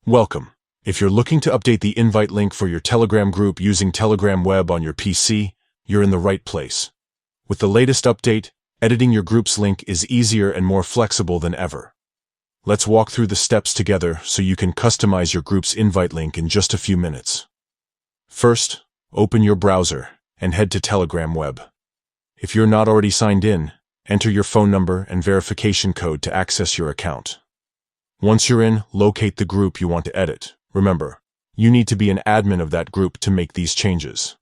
Welcome. If you're looking to update the invite link for your Telegram group using Telegram Web on your PC, you're in the right place. With the latest update, editing your group's link is easier and more flexible than ever. Let's walk through the steps together so you can customize your group's invite link in just a few minutes. First, open your browser and head to Telegram Web. If you're not already signed in, enter your phone number and verification code to access your account. Once you're in, locate the group you want to edit. Remember, you need to be an admin of that group to make these changes.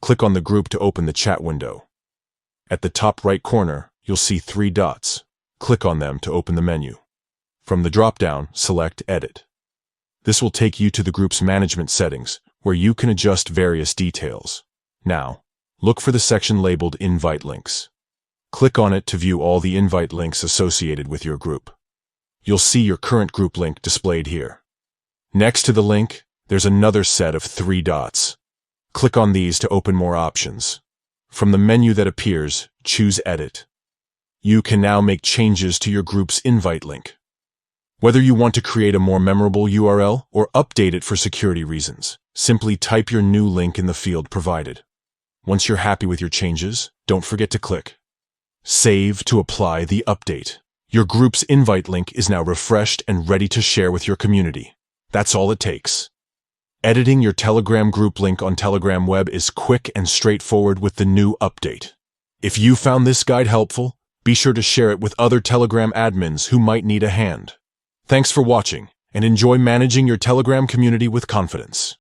Click on the group to open the chat window. At the top right corner, you'll see 3 dots. Click on them to open the menu. From the drop-down, select Edit. This will take you to the group's management settings, where you can adjust various details. Now, look for the section labeled Invite Links. Click on it to view all the invite links associated with your group. You'll see your current group link displayed here. Next to the link, there's another set of 3 dots. Click on these to open more options. From the menu that appears, choose Edit. You can now make changes to your group's invite link. Whether you want to create a more memorable URL or update it for security reasons, simply type your new link in the field provided. Once you're happy with your changes, don't forget to click Save to apply the update. Your group's invite link is now refreshed and ready to share with your community. That's all it takes. Editing your Telegram group link on Telegram Web is quick and straightforward with the new update. If you found this guide helpful, be sure to share it with other Telegram admins who might need a hand. Thanks for watching, and enjoy managing your Telegram community with confidence.